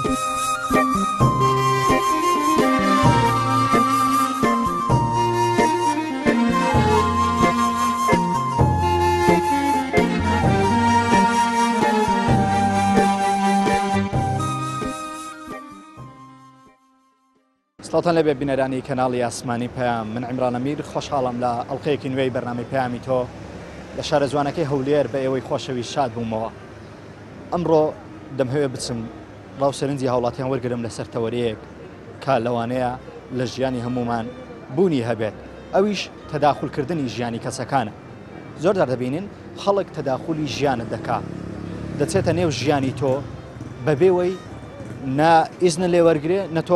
سڵاتان لەبێ بینەرانی کەناڵی ئاسمانی پەیام من عیمران ئەمیر خۆشحاڵم لە ئەڵقەیەکی نوێی بەرنامەی پەیامی تۆ لە شارە جوانەکەی هەولێر بە ئێوەی خۆشەوی شاد بوومەوە. ئەمڕۆ دەمهەوێ بچم ڕاوسەرنجی هاوڵاتیان وەرگرم لەسەر تەوەریەک کە لەوانەیە لە ژیانی هەمومان بوونی هەبێت، ئەویش تەداخولکردنی ژیانی کەسەکانە. زۆردار دەبینین خەڵک تەداخولی ژیانت دەکات، دەچێتە نێو ژیانی تۆ بەبێوەی نە ئیزنە لێوەرگێ نە تۆ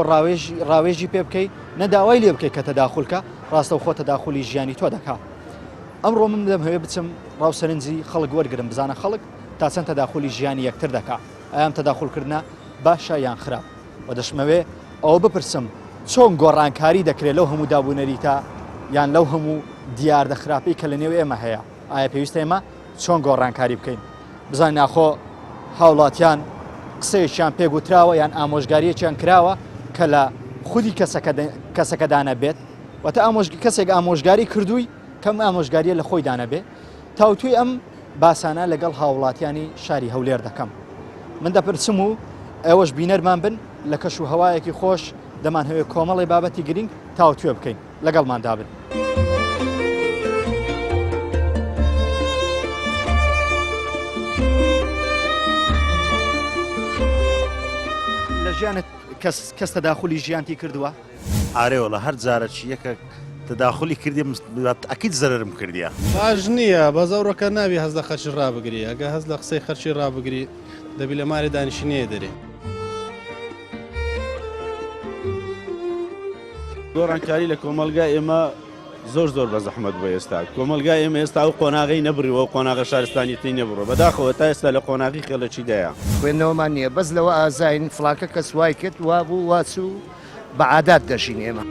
ڕاوێژی پێ بکەیت نە داوای لێ بکەیت کە تەداخولکە ڕاستەوخۆ تەداخولی ژیانی تۆ دەکات. ئەمڕۆ من دەمهەوێ بچم ڕاوسەرنجی خەڵک وەرگرم بزانە خەڵک تا چەند تەداخولی ژیانی یەکتر دەکات، ئەم تەداخولکردنە باشە یان خراپ، و دەشمەوێ ئەوە بپرسم چۆن گۆڕانکاری دەکرێت لەو هەموو دابوونەریتە یان لەو هەموو دیاردە خراپەی کە لە نێو ئێمە هەیە، ئایا پێویستە ئێمە چۆن گۆڕانکاری بکەین؟ بزانین ناخۆ هاوڵاتیان قسەیەکیان پێگوتراوە یان ئامۆژگاریەکیان کراوە کە لە خودی کەسەکە دانەبێت، واتە کەسێک ئامۆژگاری کردووی کەم ئامۆژگاریە لە خۆی دانەبێت. تاوتوی ئەم باسانە لەگەڵ هاوڵاتیانی شاری هەولێر دەکەم. من دەپرسم و ئێوەش بینەرمان بن لە کەش و هەوایەکی خۆش دەمانهەوێت کۆمەڵی بابەتی گرنگ تاوتوێ بکەین، لەگەڵماندا بن. ژیانت کەس تەداخولی ژیانتی کردووە؟ ئارێوەڵە هەر جارەی یەکە تەداخولی کردی ئەکید زەرم کردیە. باش نییە بە زەوڕەکە ناوی هەز لە خەرچی ڕابگری، ئەگە هەز لە قسەی خەرچی ڕابگری دەبی لە ماری دانیشتنیە دەرێ. گۆڕانکاری لە کۆمەلگای ئێمە زۆر بە زەحمەت بە ئێستا. کۆمەلگای ئێمە ئێستا و قۆناغی نەبڕیوە و قۆناغە شارستانیەتی نەبڕۆ بەداخەوە تا ئێستا لە قۆناغی خێڵەکی دایە. خوێندنەوەمان نییە بەس لەوە ئازاین فڵاکە کەس وای کرد وا بوو واچوو بە عادات دەژین ئێمە.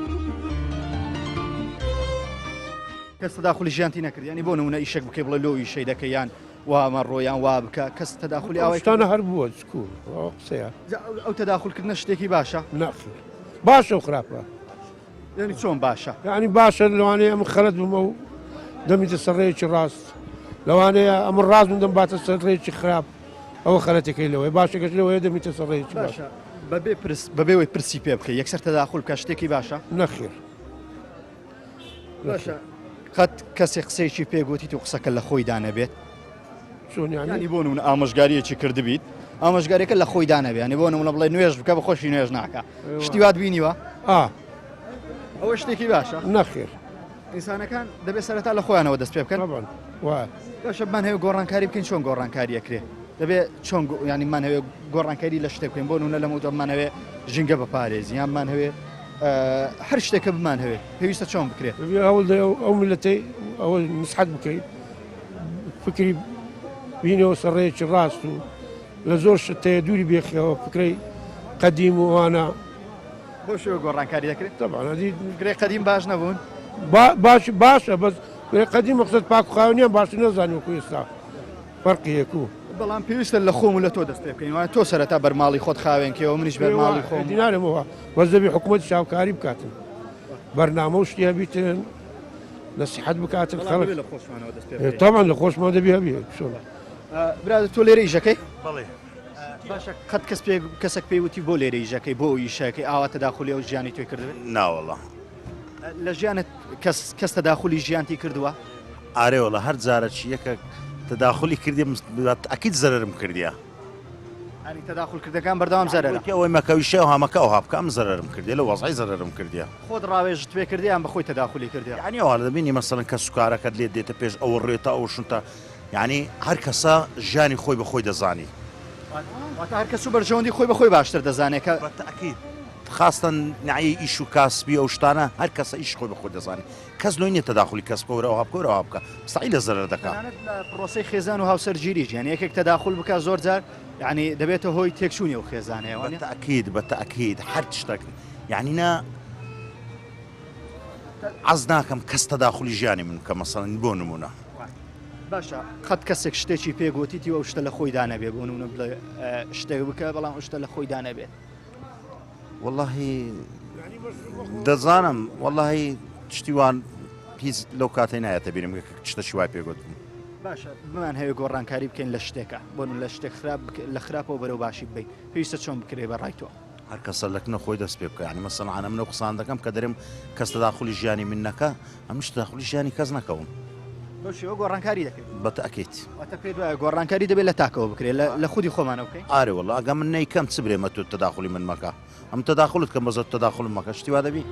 کەس تەداخولی ژیانتی نەکرد، ینی بۆ نمونە ئیشێک بکەی بڵێ لۆ ئیشەی دەکەی یان وامە ڕۆیان وا بکە، کەس تەداخولی ئەوەشتانە هەر بووە چکوور قسەیە. ئەو تەداخولکردنە شتێکی باشە؟ نەخیر باشە و خراپە. یعنی چۆن باشە؟ یعنی باشە لەوانەیە ئەم خەلەت بمە و دەمیتە سەرڕێکی ڕاست، لەوانەیە ئەمە ڕاست من دەمباتە سەرڕێکی خراپ، ئەوە خەلەتەکەی لەوەی باشەکەش لەوەیە دەمیتە سەرڕێکی باشە. بەبێوەی پرسی پێ بکەی یەکسەر تەداخول بکە شتێکی باشە؟ نەخیر. باشە قەت کەسێک قسەیەکی پێگوتی و قسەکە لە خۆی دانەبێت؟ چۆن ینی بۆ نمونە ئامۆژگاریەکی کردبیت، ئامۆژگاریەکە لە خۆی دانەبێت، ینی بۆ نمونە بڵێ نوێژ بکە بە خۆشی نوێژ ناکە، شتی وات بینیوە؟ ئەوە شتێکی باشە؟ نەخیر. ئینسانەکان دەبێت سەرەتا لە خۆیانەوە دەست پێ بکەن. باشە بمان هەیە گۆڕانکاری بکەین، چۆن گۆڕانکاریەکرێ؟ دەبێت چۆن ینی مان هەوێ گۆڕانکاری لە شتێک بکەین، بۆ نمونە لە مودەمان هەوێ ژینگە بەپارێزی یانمان هەوێ هەر شتێکە بمان هەوێ پێویستە چۆن بکرێت؟ هەوڵ ئەو ملەتەی ئەوە نسحەت بکەیت، فکری بینەوە سەرڕێکی ڕاست و لە زۆر شتەیە دووری بێخەوە فکرەی قەدیم و وانە بۆ شێوە گۆڕانکاری دەکرێت؟ تەبعەن گرێ قەدیم باش نەبوون؟ باشە بەس گرێ قەدیم مەقسەد پاک و خاوێنیان باش نەزانانی وەکو ئێستا فەرقیەکو. بەڵام پێویستە لە خۆم و لە تۆ دەست پێ بکەین، وانە تۆ سەرەتا بەرماڵی خۆت خاوێنکەوە منیش بەرماڵی خۆم دیارمەوە وەز دەبی حکوومەتی شاوکاری بکاتن، بەرنامە و شتیا بیتن نەسیحەت بکاتن خەڵک تەمان لە خۆشمان دەبی هەبی. برادر تۆ لێرە ئیژەکەی؟ بەڵێ. باشە قەت کەسێک پێی وتی بۆ لێرە ئیژەکەی بۆ ئیشەکەی ئاوا تەداخولی ئەو ژیانی تۆی کردبێت؟ ناوەڵە. لە ژیانت کەس تەداخولی ژیانتی کردووە؟ ئارێوەڵە هەر جارەی یەکە تەداخولی کردی ئەکید زەرم کردیە. ئەنی تەداخولکردەکان بەردەوام زەرەرە. ئەوەی مەکەویشە و هەمەکە و هاابکەم زەرم کردی لە وەزای زەرم کردیە. خۆت ڕاوێژت پێ کردیان بە خۆی تەداخولی کردی. ینی ئەوە دەبینی مەسەڵەن کە سوکارەکەت لێ دێتە پێش ئەوە ڕێتە ئەو شتە، یعنی هەر کەسە ژیانی خۆی بە خۆی دەزانی. هەر کەس و بەرژەوەندی خۆی بە خۆی باشتر دەزانێت کە بەتەکید خاستن نعی ئیش و کاسبی ئەو شتانە هەر کەسە ئیش خۆی بە خۆی دەزانی، کەس لۆی نیە تەداخولی کەس کۆرەوە هەبکەوە بکە سعی لە زەرەر دەکات. لە پرۆسی خێزان و هاوسەرگیریش یعنی یەکێک تەداخول بکە زۆر جار یعنی دەبێتە هۆی تێکچوونی و خێزانەیە. بەتەکید هەر شتێک یعنی نە عەز ناکەم کەس تەداخولی ژیانی من کە مەسەڵەن بۆ نمونە باشە قەت کەسێک شتێکی پێگوتیتی و شتە لە خۆی دانەبێ بۆ نمونە بڵێ شتێک بکە بەڵام شتە لە خۆی دانەبێت واللهی دەزانم واللهی شتیوان هیچ لەو کاتەی نایەتە بیرم شتە شوای پێگوتم باشە بمان هەیە گۆڕانکاری بکەین لە شتێکە بۆ لە شتێک لە خراپەوە بەرەو باشی ببین پێویستە چۆن بکرێ بە ڕایتەوە هەر کەسە لەکنە خۆی دەست پێ بکە ینی مەسەڵانە منە قسان دەکەم کە دەرم کەس تەداخلی ژیانی من نەکە ئەمش تەداخلی ژیانی کەس نەکەون بەشەوە گۆڕانکاری دەکەیت بەتەکەیت واتە پێ دوایە گۆڕانکاری دەبێت لە تاکەوە بکرێت لە خودی خۆمانە بکەین ئارێ وڵا ئەگە من نەیکەم چ برێمە تو تەداخلی من مەکە ئەم تەداخلت کە مەزت تەداخل مەکە شتیوا دەبی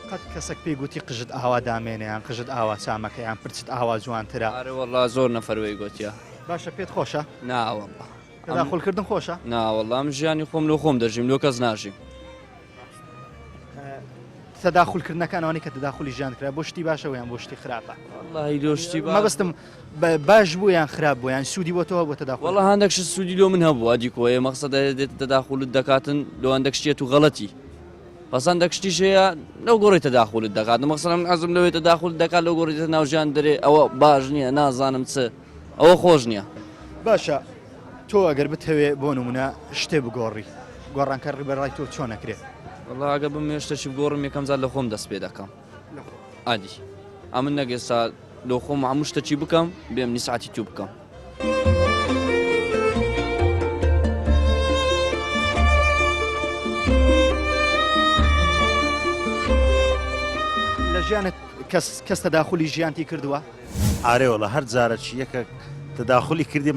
قەت کەسێک پێی گوتی قژت ئاوا دامێنیان قژت ئاوا چامەکەیان پرچت ئاوا جوانترە ئارێ وەڵا زۆر نەفەروەی گوتیە باشە پێت خۆشە ناوەڵا تەداخلکردن خۆشە ناوەڵا ئەم ژیانی خۆم لە خۆم دەژیم لۆ کەس ناژیم تەداخلکردنەکانەوەی کە تەداخلی ژیان کرا بۆ شتی باشە ویان بۆ شتی خراپە وەڵی دۆشتی مەبەستم باش بوو یان خراپ بوو یان سوودی بۆ تۆ بۆ تەداخل وەڵا هەندێکش سوودی لۆ من هەبوو ئەدی کۆیە مەقسەد دێت تەداخلت دەکاتن لۆ هەندێک شتێت و غەڵەتی بەس هەندێک شتیش هەیە لەو گۆڕی تەداخلت دەکات مەقسەد من حەزم لەوێت تەداخل دەکات لەو گۆڕی ناوژیان دەرێ ئەوە باش نییە نازانم چ ئەوە خۆش نییە باشە تۆ ئەگەر بتەوێ بۆ نمونە شتێ بگۆڕی گۆڕانکاری بەڕای تۆ چۆن نەکرێت وەڵا ئەگە بم شتێکی بگۆڕم یەکەم جار لە خۆم دەست پێ دەکەم ئادی ئەمن نەگەستا لۆ خۆم هەموو شتێکی بکەم بێم نیسعەتی تو بکەم لە ژیانت کەس تەداخلی ژیانتی کردووە ئارێ وڵا هەر جارەی یەکە تەداخلی کردی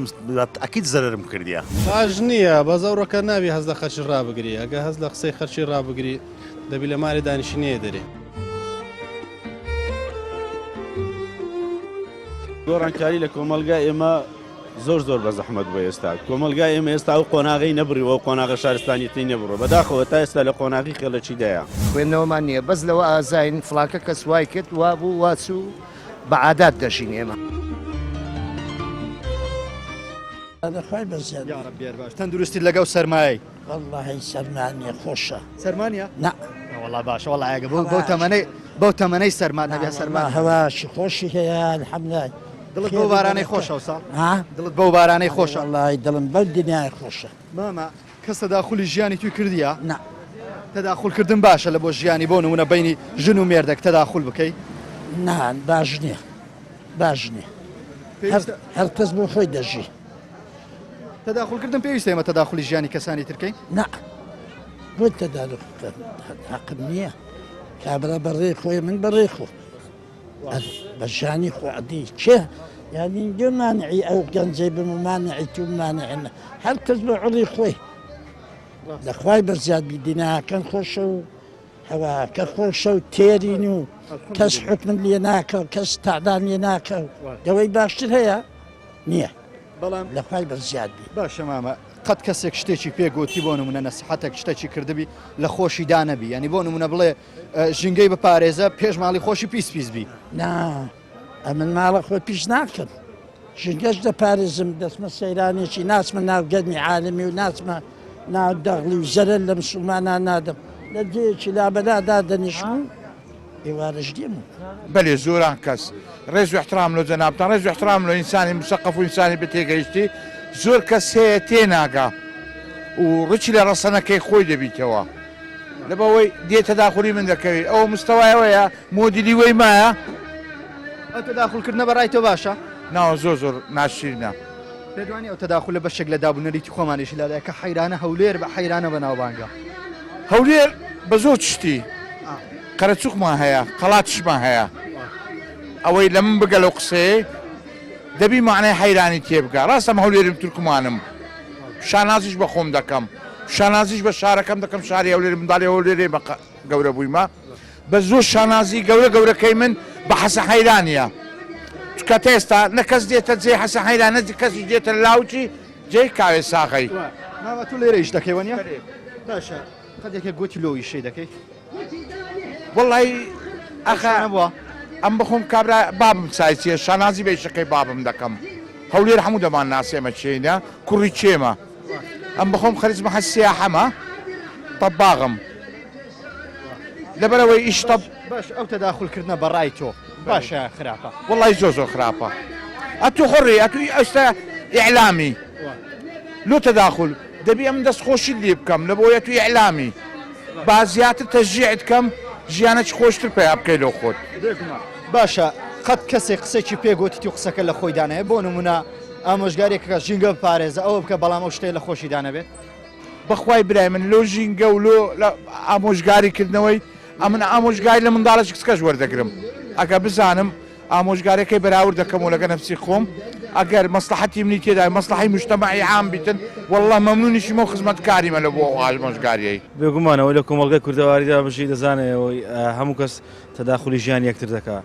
ئەکیت زەرم کردیە باش نییە بە زەوڕەکە ناوی هەز لە خەرچی ڕابگری ئەگە هەز لە قسەی خەرچی ڕابگری دەبی لە ماری دانیشتنیە دەرێ گۆڕانکاری لە کۆمەلگای ئێمە زۆر بە زەحمەت بۆ ئێستا کۆمەلگای ئێمە ئێستا و قۆناغی نەبڕیەوە و قۆناغە شارستانیەتی نەبڕۆ بەداخەوە تا ئێستا لە قۆناغی خێڵەکی دایە خوێندنەوەمان نییە بەس لەوە ئازاین فڵاکە کەس وای کرد وا بوو واچوو بە عادات دەژین ئێمە دەخوای بەزیاد یارە بێر باش تەندروستی لەگەڵ سەرمایی واللهی سەرمانیە خۆشە سەرمانە نا وەڵا باشە وەڵایەگە بەو تەمەنەی سەرمان هەبێ سەرمان هەواشی خۆشی هەیە الحەمدای دڵت بۆ بارانەی خۆشە ساڵ ها دڵت بەو بارانەی خۆشە واللهی دڵم بەو دنیای خۆشە ماما کەس تەداخلی ژیانی توی کردیە نا تەداخلکردن باشە لە بۆ ژیانی بۆ نمونە بینی ژن و مێردێک تەداخل بکەیت نان باش نییە باش نییە هەر کەس بۆ خۆی دەژی تەداخلکردن پێویستە ئێمە تەداخلی ژیانی کەسانی ترکەین نا بۆ تەداخل حەقم نییە کابرا بەڕێ خۆی من بەڕێ خۆ بە ژانی خۆعدی چێ یعنی گە مانعی ئەو گەنجەی بم و مانعی تو مانعێنە هەر کەس بە عڵی خۆی لەخوای بەرزیاد بیدیناکەن خۆشە و هەواکە خۆشە و تێرین و کەس حکمن لێ ناکە و کەس تاعدان لێ ناکە و دەوەی باشتر هەیە نییە بەڵام لەخوای بەرزیاد بی باشە مامە قەت کەسێک شتێکی پێگوتی بۆ نمونە نەسیحەتێک شتێکی کردبی لە خۆشی دانەبی ینی بۆ نمونە بڵێ ژینگەی بپارێزە پێش ماڵی خۆشی پیس بی نا ئەمن ماڵە خۆی پیش ناکەن ژنگەش دەپارێزم دەچمە سەیرانێکی ناچمە ناو گەرمی عالمی و ناچمە ناو دەغڵی و زەرە لە مسلمانان نادەم لە جێیەکی لابەلادا دەنیشم ئێوارەش دێم بەێ زۆران کەس ڕێز و احترام لە جەنابتان ڕێز و احترام لە ئینسانی مسەقف و ئینسانی بە تێگەیشتی زۆر کەس هەیە تێناگا و ڕچی لە ڕەسەنەکەی خۆی دەبیتەوە لەبەوەی دێتە داخوری من دەکەوێت ئەو مستەوایەوەیە مۆدیلی وەی مایە ئەو تەداخلکردنە بەڕای تۆ باشە ناوە زۆر ناشرینە پێدوانی ئەو تەداخل لە بەشێک لە دابوونەریتی خۆمانیشی لادای کە حەیرانە هەولێر بە حەیرانە بەناوبانگە هەولێر بە زۆر شتی قەرەچووکمان هەیە قەڵاتشمان هەیە ئەوەی لە من بگە لەو قسەیە دەبی معنای حەیرانی تێبگە ڕاستەم هەولێرم تورکمانم شانازیش بە خۆم دەکەم شانازیش بە شارەکەم دەکەم شاری هەولێر منداڵی هەولێرێ بە گەورە بوویمە بە زۆر شانازی گەورەکەی من بە حەسە حەیرانیە کە تێستا نەکەس دێتە جێ حەسە حەیرانە کەسی دێتە لاوچی جێی کاوێ ساغی ماوە تو لێرەیش دەکەی وەنیە باشە قەدێکە گوتی لۆوی شەی دەکەی وڵی ئەخە بووە ئەم بخۆم کابرا بابم چایچیە شانازی بێشەکەی بابم دەکەم هەولێر هەموو دەمان ناسێمە چێنە کوڕی چێمە ئەم بخۆم خەرجمە هەسییا حەمە طەباغم لەبەرەوەی ئیش باش ئەو تەداخولکردنە بەڕای تۆ باشە خراپە وڵی زۆ خراپە ئەتو خڕی ئەتوی ئەستا ئیعلامی لۆ تەداخل دەبی ئەم دەستخۆشی لێ بکەم لە بۆیە توی ئیعلامی با زیاتر تەژیعت کەم ژیانە چ خۆشتر پێیا بکەی لۆ خۆت باشە قەت کەسێک قسێکی پێگوتی و قسەکە لە خۆی دانەیە بۆ نمونە ئامۆژگارێکەکە ژینگە بپارێزە ئەوە بکە بەڵام ئەو شتێ لە خۆشی دانەبێت بەخوای برای من لۆ ژینگە و لۆ ئامۆژگاریکردنەوەی ئەمن ئامۆژگاری لە منداڵش کچکەش وەردەگرم ئەگە بزانم ئامۆژگارەکەی بەراورد دەکەم و لەگە نەفسی خۆم ئەگەر مەسلحەتی منی تێدا مەسلحەی مجتەمەعی عام بیتن وەڵڵا مەمنونیشیمە و خزمەتکاریمە لە بۆ ئامۆژگاریەی بێگومانەوە لە کۆمەڵگەی کوردەواریدا بژی دەزانێەوەی هەموو کەس تەداخلی ژیان یەکتر دەکات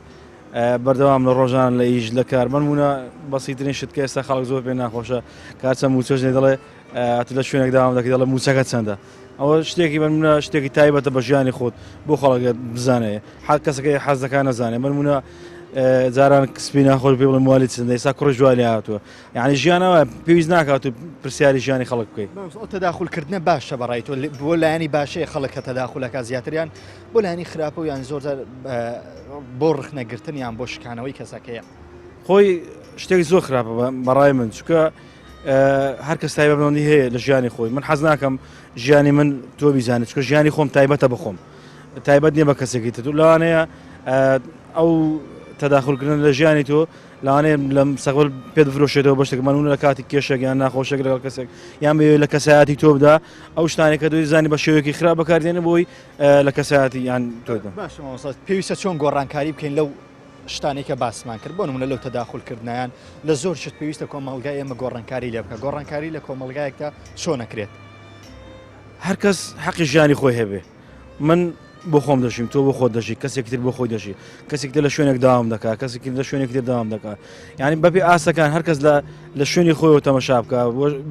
بەردەوام لە ڕۆژان لە ئیش لە کار منمونە بەسیترین شت کە ئێستا خەڵک زۆر پێ ناخۆشە کارچە موچۆژنێ دەڵێ ئەت لە شوێنێک داوام دەکەی دەڵێ موچەکە چەندە ئەوە شتێکی منمونە شتێکی تایبەتە بە ژیانی خۆت بۆ خەڵک بزانێ حال کەسەکەی حەز دەکات نەزانێ منمونە جاران کسبی ناخۆش پێ بڵێ موالی چەندە ئێستا کوڕی جوانی هاتووە یعنی ژیانەوە پێویست ناکات و پرسیاری ژیانی خەڵک بکەیت ئەو تەداخولکردنە باشە بەڕای تۆ بۆ لایانی باشەیە خەڵک کە تەداخولەکە زیاتریان بۆ لایانی خراپە و یان زۆر بۆ ڕخنەگرتن یان بۆ شکانەوەی کەسەکەیە خۆی شتێکی زۆر خراپە بەڕای من چکە هەر کەس تایبەتمەندی هەیە لە ژیانی خۆی من حەز ناکەم ژیانی من تۆ بیزانێت چکە ژیانی خۆم تایبەتە بخۆم تایبەت نییە بە کەسێکی تر لەوانەیە ئەو تەداخولکردن لە ژیانی تۆ لەوانەیە لە مستەقبل پێت بفرۆشێتەوە بەشتێکمانونە لە کاتی کێشێک یان ناخۆشێک لەگەڵ کەسێک یان بێ لە کەسایەتی تۆ بدا ئەو شتانێک کە دوی زانی بە شێوەیەکی خراپ بەکاردێنە بۆی لە کەسایەتی یان تۆدا باشە پێویستە چۆن گۆڕانکاری بکەین لەو شتانێکە باسمان کرد بۆ نمونە لەو تەداخولکردنیان لە زۆر شت پێویستە کۆمەڵگای ئێمە گۆڕانکاری لێ بکە گۆڕانکاری لە کۆمەڵگایەکدا چۆن نەکرێت هەر کەس حەقی ژیانی خۆی هەبێ من بۆ خۆم دەژیم تۆ بۆ خۆت دەژی کەسێکتر بۆ خۆی دەژی کەسێکتر لە شوێنێک داوام دەکات کەسێکی لە شوێنێکتر داوام دەکات یعنی بەبێ ئاسەکان هەرکەس لە شوێنی خۆیەوە تەمەشا بکە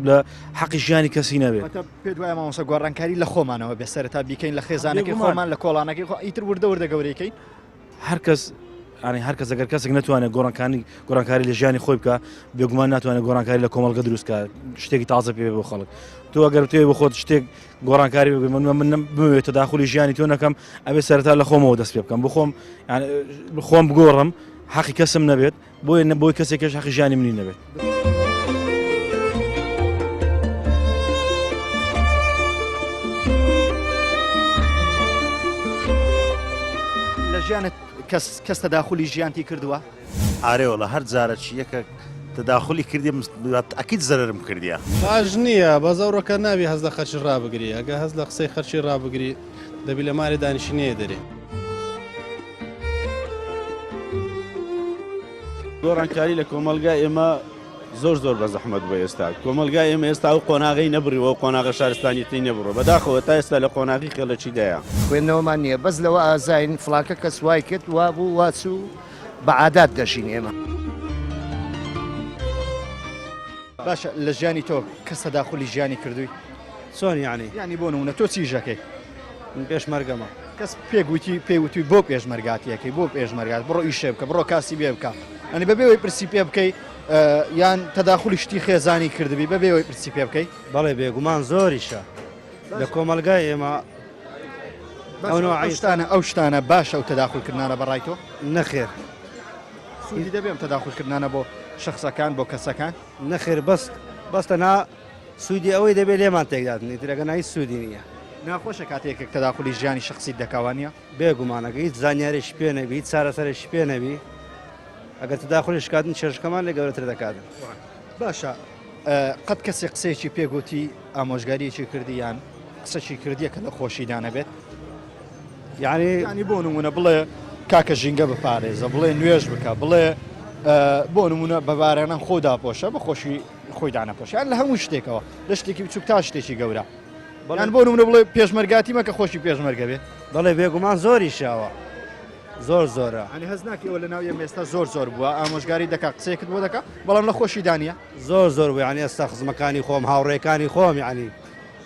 لە حەقی ژیانی کەسی نەبێت پێ دوایە مامۆستا گۆڕانکاری لە خۆمانەوە بێسەرەتا بیکەین لە خێزانەکەی خۆمان لە کۆڵانەکەی ئیتر وردە وردە گەورەکەین هەرکەس ینی هەرکەس ئەگەر کەسێک ناتوانێت گۆڕانکاری لە ژیانی خۆی بکە بێگومان ناتوانێت گۆڕانکاری لە کۆمەڵگە دروستکە شتێکی تازە پێ بۆ خەڵک تۆ ئەگەر توێ بۆ خۆت شتێک گۆڕانکاری من بمەوێت تەداخولی ژیانی تۆ نەکەم ئەبێ سەرەتا لە خۆمەوە دەست پێ بکەم بۆ خۆم بگۆڕم حەقی کەسم نەبێت بۆی کەسێکش حەقی ژیانی منی نەبێت لە ژیانت کەس تەداخولی ژیانتی کردووە ئارێوە لە هەر جارە یەکە تەداخلی کردی ئەکید زەرم کردیە باش نییە بەزەوڕەکە ناوی هەز لە خەرچی ڕابگری ئەگە هەز لە قسەی خەرچی ڕابگری دەبی لە ماری دانیشتنیە دەرێ گۆڕانکاری لە کۆمەلگای ئێمە زۆر بە زەحمەت بە ئێستا کۆمەلگای ئێمە ئێستا و قۆناغی نەبڕیەوە و قۆناغە شارستانیتی نەبڕۆ بەداخەوە تا ئێستا لە قۆناغی خێڵەچیدایە خوێندنەوەمان نییە بەس لەوە ئازاین فڵاکە کەس وای کرد وا بوو واچوو بە عادات دەژین ئێمە باشە لە ژیانی تۆ کەس تەداخولی ژیانی کردووی چۆن یعنی ینی بۆ نمونە تۆ چیژەکەی پێشمەرگەمە کەس پێوتوی بۆ پێشمەرگاتیەکەی بۆ پێشمەرگات بڕۆ ئیشێ بکە بڕۆ کاسی بێ بکە ئەنی بەبێەوەی پرسی پێ بکەی یان تەداخولی شتی خێزانی کردبی بەبێەوەی پرسی پێ بکەی بەڵێ بێگومان زۆریشە لە کۆمەلگای ئێمە ئەو شتانە باشە و تەداخولکردانە بەڕای تۆ نەخێر سوودی دەبێم تەداخولکردانە بۆ شخصەکان بۆ کەسەکان نەخێر بەستە نا سوودی ئەوەی دەبێت لێمان تێکداتنی ترەکە نایی سوودی نییە ناخۆشە کاتێکێک تەداخولی ژیانی شخصی دەکاوانە بێگومانەکە هیچ زانیارێکی پێ نەبی هیچ چارەسەرێکی پێ نەبی ئەگەر تەداخولیش کاتن چێژەکەمان لێ گەورەتر دەکاتن باشە قەت کەسێک قسەیەکی پێگوتی ئامۆژگاریەکی کردی یان قسەی کردیە کە لە خۆشیدانە بێت ینی بۆ نمونە بڵێ کاکە ژینگە بپارێزە بڵێ نوێژ بکە بڵێ بۆ نمونە بەبارانە خۆدا پۆشە بە خۆشی خۆی دانەپۆش یان لە هەموو شتێکەوە لە شتێکی بچووک تا شتێکی گەورە یان بۆ نمونە بڵێ پێشمەرگاتی مەکە خۆشی پێشمەرگە بێت بەڵێ بێگومان زۆری شاوە زۆرە ئەنی هەز ناکەوە لە ناو ئێستا زۆر بووە ئامۆژگاری دەکا قسەیەکت بۆ دەکا بەڵام لە خۆشی دانیە زۆر بوو ینی ئێستا خزمەکانی خۆم هاوڕێکانی خۆم ینی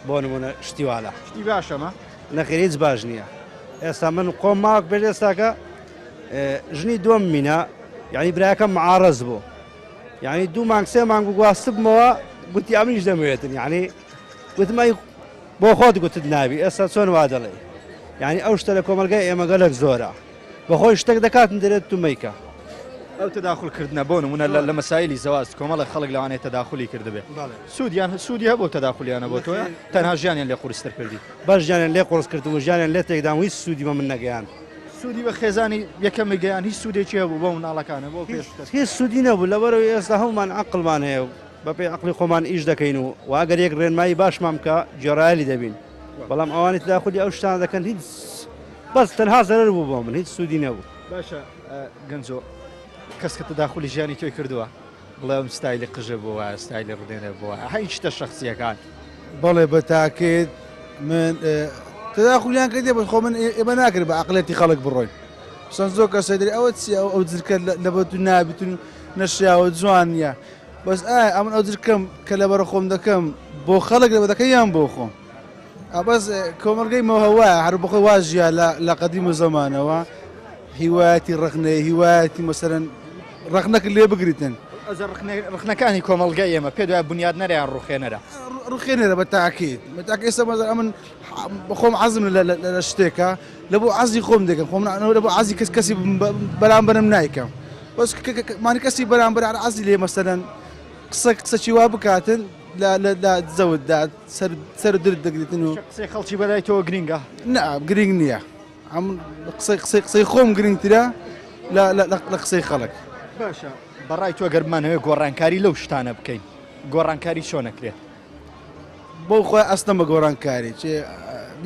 بۆ نمونە شتیواڵە شتی باشەمە نەخێر هیچ باش نییە ئێستا من قۆم ماوەک بێت ئێستاکە ژنی دووەم مینە یعنی برایەکەم معارەز بوو یعنی 2 مانگ 3 مانگ گواست بمەوە گوتی ئەمنیش دەمەوێتن یعنی گوتمای بۆ خۆت گوتت ناوی ئێستا چۆن وا دەڵێ یعنی ئەو شتە لە کۆمەلگای ئێمە گەلێک زۆرە بەخۆی شتێک دەکاتن دەرێت تومەیکە ئەو تەداخولکردنە بۆ نمونە لە مەسایلی زەواز کۆمەڵی خەڵک لەوانەیە تەداخلی کردبێ سوودی هەبوو تەداخلیانە بۆ تۆە تەنها ژیانیان لێ قورستر کردی باش ژیانیان لێ قۆرس کردم و ژیانیان لێ تێکدام هیچ سوودیمە من نەگەیان سوودی بە خێزانی یەکەم گەیان هیچ سوودێکی هەبوو بۆ مناڵەکانە بۆ پێش هیچ سوودی نەبوو لەبەرەوەی ئێستا هەڵمان عەقڵمان هەیە و بەپێی عەقڵی خۆمان ئیش دەکەین و واگەر یەک ڕێنمایی باشمان بکە جێڕایەلی دەبین بەڵام ئەوانی تەداخلی ئەو شتانە دەکەن هیچ بەس تەنها زەرەر بوو بۆ من هیچ سوودی نەبوو باشە گەنجۆ کەس کە تەداخلی ژیانی تۆی کردووە بڵێم ستایلی قژە بووە ستایلی ڕدێنە بووە هیچ شتە شخصیەکان بەڵێ بە تاکێت من تەداخلیان کردێ بە خۆ من ئێمە ناکرد بە عقلێتی خەڵک بڕۆین سەن زۆر کەسە دەری ئەوە چی ئەو جرکە لە بە تو نابیتون نەشیاوە جوان نیە بەس ئەمن ئەو جرکەم کە لەبەرە خۆم دەکەم بۆ خەڵک لە بەدەکە یان بۆ خۆم بەس کۆمەلگەی مەوهەوە هەر بخۆی واژە لە قەدیم و زەمانەوە هیوایەتی ڕخنەیە هیوایەتی مەسەرەن ڕخنەکە لێ بگریتن ڕخنەکانی کۆمەلگای ئێمە پێ دوای بنیاد نەریان ڕوخێنەرە ڕوخێنەرە بە تاکید ئێستا مەزار ئەمن بەخۆم عەزم لە شتێکە لە بۆ عەزی خۆم دەکەم خۆم لە بۆ عەزی کەسی بەرامبەرم نایکەم بەس مانی کەسی بەرامبەر عەزی لێ مەسەرەن قسەی وا بکاتن لە زەوتدا سەر درت دەگریتن و قسەی خەڵکی بەلای تۆ گرینگە نا گرنگ نییە قسەی خۆم گرنگترە لە قسەی خەڵک باشە بەڕای تۆ گەرمانەوەی گۆڕانکاری لەو شتانە بکەین گۆڕانکاری چۆنەکرێت بۆ خۆی ئەستم بە گۆڕانکاری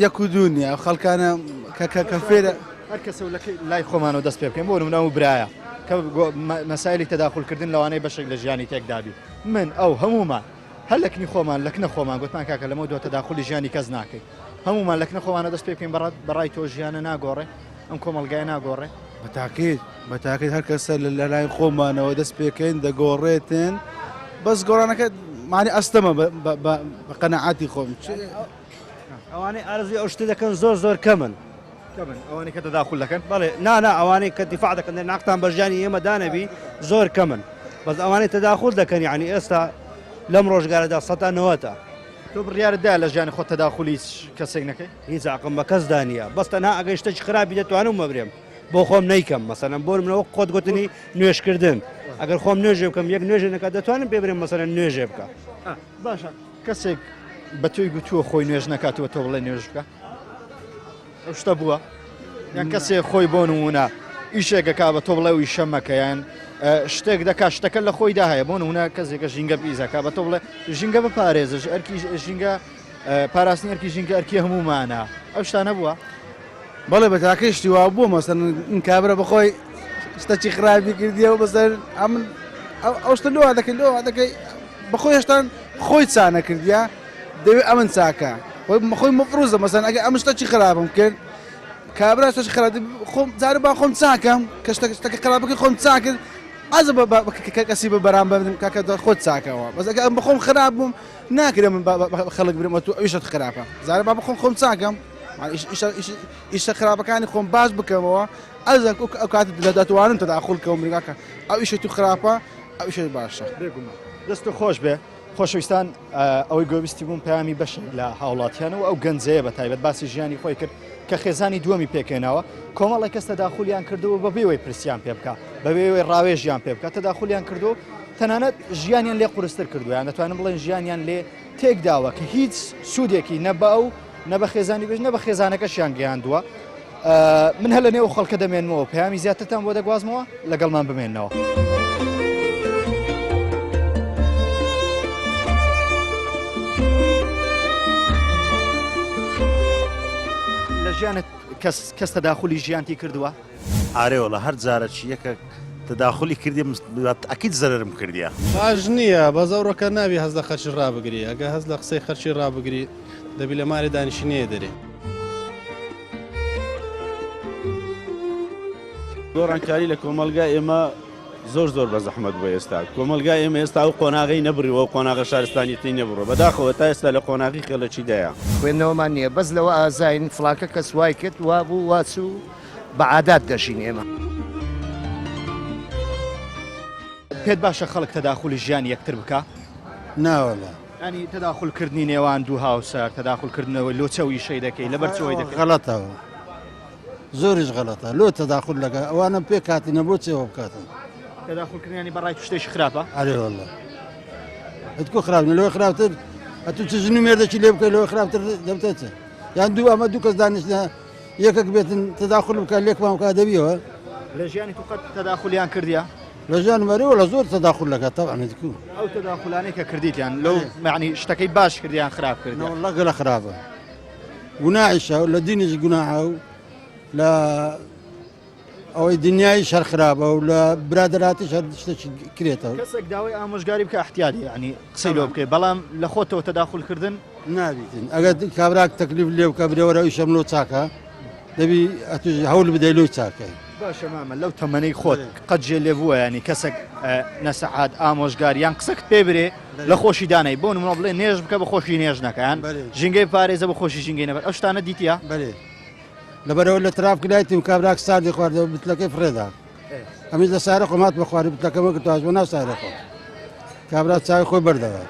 یەک و دوو نییە خەڵکانە کە فێرە هەر کەسە لای خۆمانەوە دەست پێ بکەین بۆ نمونە و برایە کە مەسایلی تەداخولکردن لەوانەیە بەشێک لە ژیانی تێکدابی من ئەو هەمومان هەر لەکنی خۆمان لەکنە خۆمان گوتمان کاکە لەمە دۆ تەداخلی ژیانی کەس ناکەین هەمومان لەکنە خۆمانە دەست پێ بکەین بەڕای تۆ ژیانە ناگۆڕێ ئەم کۆمەلگای ناگۆڕێ بە تاکید هەر کەسە لە لای خۆمانەوە دەست پێکەین دەگۆڕێتن بەس گۆڕانەکە معنی ئەستەمە بە قەنەعاتی خۆم ئەوانەی ئارزوی ئەو شتە دەکەن زۆر کەمن ئەوانەی کە تەداخل دەکەن بەڵێ نانا ئەوانەی کە دیفاع دەکەن ناقتان بە ژیانی ئێمە دانەبی زۆر کەمن بەس ئەوانەی تەداخل دەکەن یعنی ئێستا لەم ڕۆژگارەدا 90 تۆ بڕیاردا لە ژیانی خۆت تەداخلی کەسێک نەکەی هیچ عقم بە کەس دانیە بەس تەنها ئەگەر شتێکی خراپی دەتوانم وەبرێم بۆ خۆم نیکەم مەسەلەن بۆ منەوە قۆت گوتنی نوێشکردن ئەگەر خۆم نوێژێ بکەم یەک نوێژێ نەکە دەتوانم پێ برێم مەسەلەن نوێژێ بکە باشە کەسێک بە توی گوتووە خۆی نوێژ نکاتەوە تۆ بڵێ نوێژ بکە ئەو شتە بووە یان کەسێک خۆی بۆ نمونە ئیشێکەکە بە تۆ بڵێ و ئیشە مەکە یان شتێک دەکات شتەکە لە خۆیدا هەیە بۆ نمونە کەسێکە ژینگە پیزەکە بە تۆ بڵێ ژینگە بپارێزە ئەرکی ژینگە پاراستنی ئەرکی ژینگە ئەرکی هەمومانە ئەو شتانە بووە بەڵێ بە تاکەی شتی وا بووە مەسەن کابرا بەخۆی شتێکی خراپی کردیەوە بەسەر ئەمن ئەو شتە لەوە دەکەی بەخۆی هێشتان خۆی چانە کردیا دەوێت ئەمن چاکە خۆی مەفروزە مەسەن ئەگەر ئەم شتێکی خراپم کرد کابرا شتێکی خراپ جارە با خۆم چاکەم کە شتێکی خراپەکەی خۆم چاکرد ئازە کەسی بە بەرامبەر بدەم کاکە خۆت چاکەوە بەس ئەگەر ئەم بەخۆم خراپ بووم ناکرێ من خەڵک برم تو ئەویشت خراپە زارە با بەخۆم خۆم چاکەم ئیشە خراپەکانی خۆم باش بکەمەوە ئەزە ئەو کات دەتوانم تەداخولکەوە مریگاکە ئەو ئیشە تو خراپە ئەو ئیشە باشە دەست خۆش بێ خۆشەویستان ئەوەی گۆبیستی بووم پامی بەشێک لە هاوڵاتیانەوە ئەو گەنجەیە بە تایبەت باسی ژیانی خۆی کرد کە خێزانی دووەمی پێکێناوە کۆمەڵی کەس تەداخولیان کردەوە بەبێەوەی پرسیان پێ بکە بەبێەوەی ڕاوێژیان پێ بکە تەداخولیان کردو تەنانەت ژیانیان لێ قورستر کردویان دەتوانم بڵێن ژیانیان لێ تێکداوە کە هیچ سوودێکی نە بە ئەو نە بە خێزانی بێژ نە بە خێزانەکەشیان گەیاندووە من هەر لە نێو خەڵکە دەمێنمەوە پەیامی زیاترتان بۆ دەگوازمەوە لەگەڵمان بمێنەوە لە ژیانت کەس تەداخلی ژیانتی کردووە ئارێوەڵە هەر جارە چیەکە تەداخلی کردی ئەکید زەرم کردیە باش نییە بە زەوڕەکە ناوی هەز لە خەرچی ڕابگری ئەگە هەز لە قسەی خەرچی ڕابگری دەبی لە ماری دانیشتنیە دەرێ گۆڕانکاری لە کۆمەلگا ئێمە زۆر بە زەحمەت بۆ ئێستا کۆمەلگا ئێمە ئێستا و قۆناغی نەبڕیەوە قۆناغە شارستانی تی نەبڕۆ بەداخەوە تا ئێستا لە قۆناغی خێڵەکی دایە خوێندنەوەمان نییە بەس لەوە ئازاین فڵاکە کەس وای کرد وا بوو واچوو بە عادات دەژین ئێمە پێت باشە خەڵک تەداخلی ژیان یەکتر بکە ناوەڵە ینی تەداخولکردنی نێوان دوو هاوسەر تەداخولکردنەوەی لۆچەوی شەی دەکەی لەبەرچەوەی دەکەی غەڵەتەوە زۆریش غەڵەتە لۆ تەداخل لەگە ئەوانە پێ کاتینە بۆ چێوە بکاتن تەداخلکردنیانی بەڕای شتێکی خراپە ئەرێ وەڵڵا ئەتکۆ خراپنە لەوەی خراپتر ئەتو چ ژن و مێردەکی لێ بکەی لەوەی خراپتر دەبتێتە یان دوو ئەمە دوو کەس دانیشتە یەکێک بێتن تەداخل بکە لێکمان بکە دەبیەوە لە ژیانی تو قەت تەداخلیان کردیە لە ژانوەریەوە لە زۆر تەداخل لەکە تەبعا دکو ئەو تەداخلانەی کە کردیتیان لەو معنی شتەکەی باش کردیان خراپ کردیان والله گەلە خراپە گوناحیشە و لە دینیش گوناحە و لە ئەوەی دنیای شەر خراپە و لە برادراتی شەر شتێکی کرێتەوە کەسێک داوای ئامۆژگاری بکە احتیاطی یعنی قسەی لۆ بکەی بەڵام لە خۆتەوە تەداخلکردن نابیتن ئەگەر کابراک تەکلیف لێ بکە برێوەرە ئەوی شەملۆ چاکە دەبی ئەتوژ هەوڵ بدەی لۆی چاکەی باشە مامە لەو تەمەنەی خۆت قەت جێ لێ بووە ینی کەسێک نەسەعات ئامۆژگاریان قسەکت پێ برێ لە خۆشی دانەی بۆ نمونە بڵێ نێژ بکە بە خۆشی نێژ نەکەیان ژینگەی پارێزە بە خۆشی ژینگەی نەبەر ئەو شتانە دیتیە بەێ لەبەرەوە لە ترافکلایتیم کابراک ساردی خواردەوە بتلەکەی فرێدا ئەمیش لە سارە خۆمات بەخواری بتلەکەمە کردواژ بۆ ناو سارە خۆ کابرا چاوی خۆی بەردەوە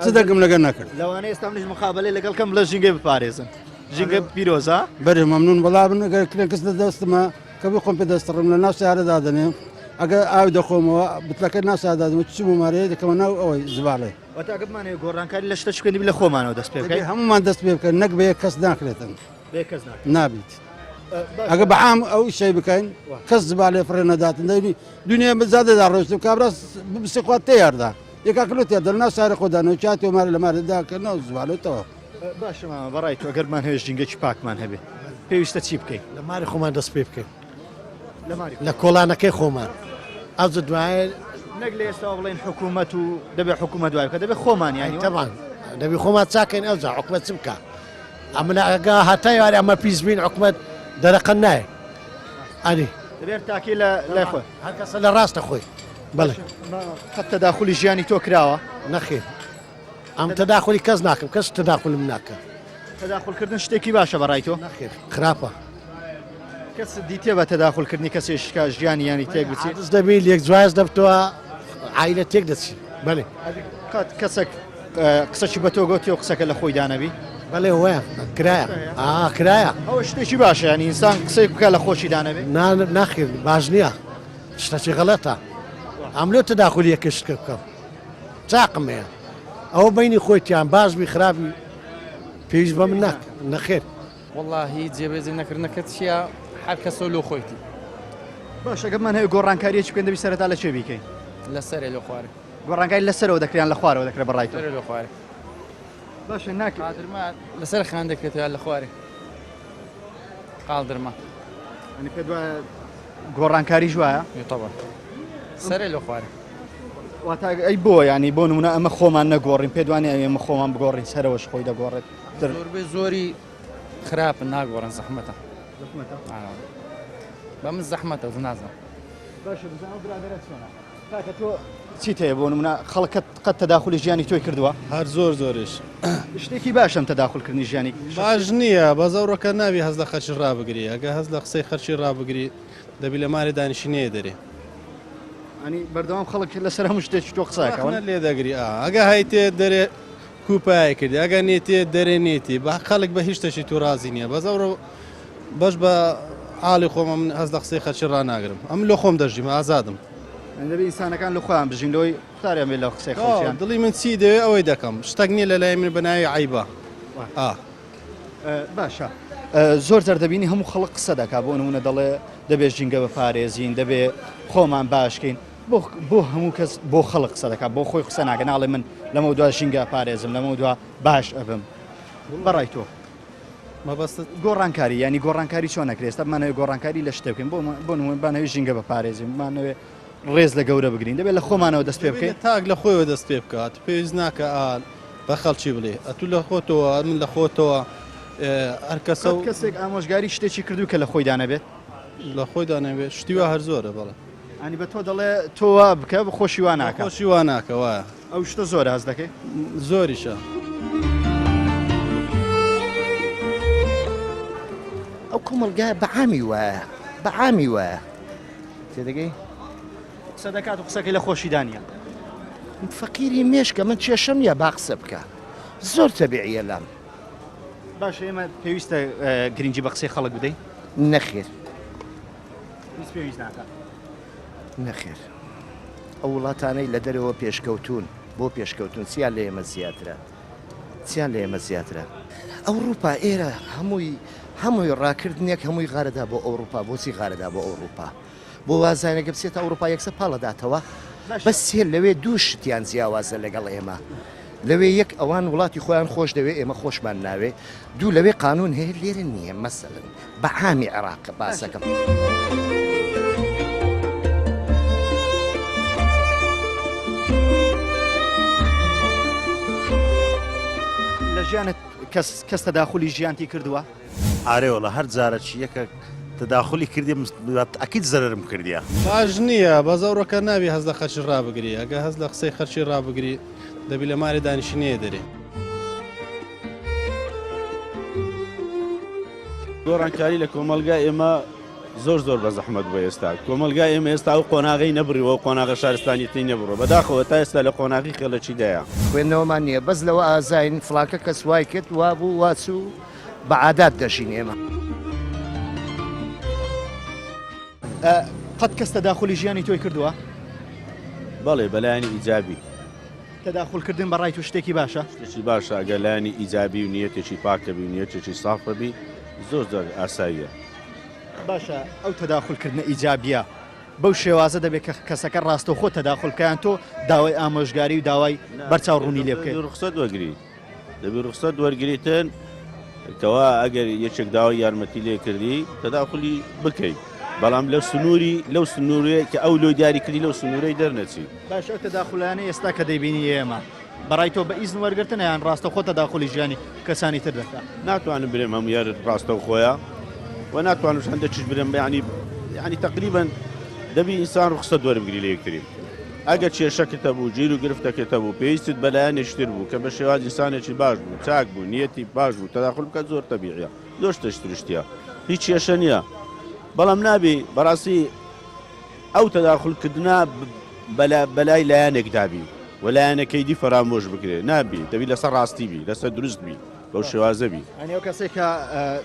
چ دەگەم لەگەر نەکرد لەوانەیە ئێستا منیش مخابەلەی لەگەڵ کەم لە ژینگەی بپارێزن ژینگە پیرۆزە بەرێ مەمنون بەڵا بن ئەگەر کرێن کەس لە دەستمە کە بێ خۆم پێ دەستڕم لە ناو سیارەدا دەنێم ئەگەر ئاوی دەخۆمەوە بتلەکە ناو سادادەمە چ بمارەیە دەکەمە ناو ئەوەی زباڵێ وەتاگەمانەیە گۆڕانکاری لە شتە چکەنی لە خۆمانەوە دەست پێ بکەین هەمومان دەست پێ بکەن نەک بە یەک کەس ناکرێتن بێ کەس نابیت ئەگە بەعام ئەو شەی بکەین کەس زبالێ فرێ نەداتن دەبی دنیا بزادەدا ڕۆشت و کابرا بسیخوات تێیاردا یەکاکلوت تێ دەنا سارە خۆدانەوە چاتی و مارە لە مارەداکردنەوە زبالێتەوە باشە مامە بەڕای تو ئەگەرمان هەیە ژینگەی پاکمان هەبێ پێویستە چی بکەین لە ماری خۆمان دەست پێ بکەین لە کۆڵانەکەی خۆمان ئەوز دوایە نەک لە ئێستا بڵێن حکوومەت و دەبێت حکوومەت دوای بکە دەبێت خۆمان یانی تەبان دەبی خۆمان چاکەین ئەوجا حکومەت چ بکە ئەمە ئەگا هەتای وارێ ئەمە پیسبین حکومەت دەرەقەن نایە ئەنی دەبێت تاکی لە خۆی هەر کەسە لە ڕاستە خۆی بڵێ قەت تەداخلی ژیانی تۆ کراوە نەخێر ئەم تەداخلی کەس ناکەم کەس تەداخلم ناکە تەداخلکردن شتێکی باشە بەڕای تۆ نەخێر خراپە کەس دیتێ بە تەداخلکردنی کەسێشکا ژیانی ینی تێک بچێت دەست دەبی لێک جواز دەبتەوە عیلە تێک دەچی بەێ کەسێک قسەی بە تۆ گوتی و قسەکە لە خۆی دانەبی بەڵێ وایە کرایە کرایە ئەوە شتێکی باشە ینی ئینسان قسەی بکە لە خۆشی دانەبێت ناخێر باش نییە شتەی غەڵەتە ئەم لێ تەداخلی یەکەشت بکەم چاقمەیە ئەوە بینی خۆیتیان باشبی خراپی پێویست بە من نەخێر واللهی جێبێجێ نەکردنەکەت چییە هەر کەسە لۆ خۆیتی باشە گەمان هەیە گۆڕانکاریەکی بکەن دەبی سەرەتا لە چێ بیکەین لەسەرێ لە خوارێ گۆڕانکاری لەسەرەوە دەکریان لە خوارەوە دەکرێت بەڕای تۆ لە خوارێ باشە ناکە لەسەر خان دەکرێتەوە لە خوارێ قاڵدرما ئەنی پێ دوایە گۆڕانکاری ژوایە تەبە سەرێ لە خوارێ واتە ئەی بۆ ینی بۆ نمونە ئەمە خۆمان نەگۆڕین پێ دوانێ ئەمە خۆمان بگۆڕین سەرەوەش خۆی دەگۆڕێت زۆربەی زۆری خراپن ناگۆڕن زەحمەتە بە من زەحمەتە نازانم باشە بزانم برادەرە چۆنە کاکە تۆ چیت هەیە بۆ نمونە خەڵکت قەت تەداخلی ژیانی تۆی کردووە هەر زۆر زۆرش شتێکی باشم تەداخلکردنی ژیانی باش نییە بە زەوڕەکە ناوی هەز لە خەرچی ڕابگری ئەگە هەز لە قسەی خەرچی ڕابگری دەبی لە ماری دانیشتنیە دەرێ ئەنی بەردەوام خەڵک لەسەر هەموو شتێکی تۆ قساکەوە لێ دەگری ئەگە هایتێ دەرێ کوپای کردی ئەگە نێتێ دەرێ نێتی بە خەڵک بە هیچ شتێکی تو ڕازی نییە بە زەوڕە بەش بە حاڵی خۆم من هەز لە قسەی خەرچی ڕناگرم ئەم لە خۆم دەژیم ئازادم دەبی ئینسانەکان لە خۆیان بژین لەوەی قوتاریان بێت لە قسەی خەڵکیان دڵی من چی دەوێ ئەوەی دەکەم شتێک نییە لە لای من بەناوی عیبە باشە زۆر دەردەبینی هەموو خەڵک قسە دەکات بۆ نمونە دەڵێ دەبێت ژینگە بەپارێزین دەبێت خۆمان باشکەین بۆ هەموو کەس بۆ خەڵک قسە دەکات بۆ خۆی قسە ناکە ناڵێ من لەمە دوا ژینگە پارێزم لەمە دوا باش ئەبم بەڕای تۆ مەبەست گۆڕانکاری ینی گۆڕانکاری چۆن نەکرێت بمانەوێت گۆڕانکاری لە شتێ بکەین بۆ نمونەبانەوەی ژینگە بەپارێزیم بمانەوێت ڕێز لە گەورە بگرین دەبێت لە خۆمانەوە دەست پێ بکەین تاک لە خۆیەوە دەست پێ بکات پێویست ناکە بە خەڵکی بڵێ ئەتو لە خۆتەوە من لە خۆتەوە هەر کەسە کەسێک ئامۆژگاری شتێکی کردو کە لە خۆی دانەبێت لە خۆی دانەبێت شتیوە هەر زۆرە بەڵێ ئەنی بە تۆ دەڵێ تۆوە بکە بە خۆشی وان ناکە خۆشی وان ناکە وایە ئەو شتە زۆر هەز دەکەی زۆریشە ئەو کۆمەلگای بەعامی وایە بەعامی وایە تێدەگەی قسە دەکات و قسەکەی لە خۆشی دانیە فەقیری مێشکە من کێشەم نیە با قسە بکە زۆر تەبیعیە لام باش ئێمە پێویستە گرنگی بە قسەی خەڵک بدەین نەخێر پێویست ناکات نەخێر ئەو وڵاتانەی لە دەرەوە پێشکەوتون بۆ پێشکەوتون چیان لە ئێمە زیاترە چیان لە ئێمە زیاترە ئەوروپا ئێرە هەمووی ڕاکردنێک هەمووی غارەدا بۆ ئەوروپا بۆچی غارەدا بۆ ئەوروپا بۆ وازانەگە بچێتە ئەوروپا یەکسە پاڵەداتەوە بەس سێر لەوێ دوو شتیان جیاوازە لەگەڵ ئێمە لەوێ یەک ئەوان وڵاتی خۆیان خۆش دەوێت ئێمە خۆشمان ناوێ دوو لەوێ قانون هەیە لێرە نییە مەسەڵن بە عامی عێراق باسەکەم. لە ژیانت کەس تەداخلی ژیانتی کردووە؟ ئارێوەڵە هەر جارەی یەکە تەداخلی کردی ئەکید زەرم کردیە باش نییە بەزەوڕەکە ناوی هەز لە خەرچی ڕابگری ئەگە هەز لە قسەی خەرچی ڕابگری دەبی لە ماری دانیشتنیە دەرێ گۆڕانکاری لە کۆمەلگای ئێمە زۆر بە زەحمەت بۆ ئێستا کۆمەلگای ئێمە ئێستا و قۆناغی نەبڕیەوە قۆناغە شارستانیتی نەبڕۆ بەداخەوە تا ئێستا لە قۆناغی خێڵەچیدایە خوێندنەوەمان نییە بەس لەوە ئازاین فڵاکە کەس وای کرد وا بوو واچوو بە عادات دەژین ئێمە قەت کەس تەداخلی ژیانی تۆی کردووە؟ بەڵێ بەلایانی ئیجابی تەداخولکردن بەڕای تو شتێکی باشە؟ شتێکی باشە ئەگەر لایانی ئیجابی و نیەتێکی پاکەبی و نیەتێکی سافەبی زۆر ئاساییە باشە ئەو تەداخولکردنە ئیجابیە بەو شێوازە دەبێت کە کەسەکە ڕاستەوخۆ تەداخولکەیان تۆ داوای ئامۆژگاری و داوای بەرچاو ڕوونی لێ بکەیت ڕخسەت وەرگری دەبی ڕخسەت وەرگریتن کەوا ئەگەر یەکێک داوای یارمەتی لێ کردی تەداخلی بکەیت بەڵام لەو سنوورەیە کە ئەو لۆی دیاری کردی لەو سنوورەی دەرنەچی باش ئەو تەداخولانە ئێستا کە دەیبینی ئێمە بەڕای تۆ بە ئیزن وەرگرتنە یان ڕاستەوخۆ تەداخلی ژیانی کەسانی تر دەکات ناتوانم برێم هەموو یار ڕاستەوخۆیە و ناتوانم هەندە چیت برێم ینی تقریبا دەبی ئینسان ڕخسەت وەربگری لە یەکتری ئەگەر کێشەکەتە بوو گیر و گرفتەکەتە بوو پێویستت بەلایەنێشتر بوو کە بە شێواز ئینسانێکی باش بوو چاک بوو نیەتی باش بوو تەداخل بکات زۆر تەبیعیە زۆر شتشتیا هیچ کێشە نییە بەڵام نابێ بەڕاستی ئەو تەداخلکردنا بەلای لایەنێک دابی و لایەنەکەی دی فەرامۆش بکرێت نابی دەبی لەسەر ڕاستی بی لەسەر دروست بی بەو شێوازە بی ئەنی ئەو کەسێک کە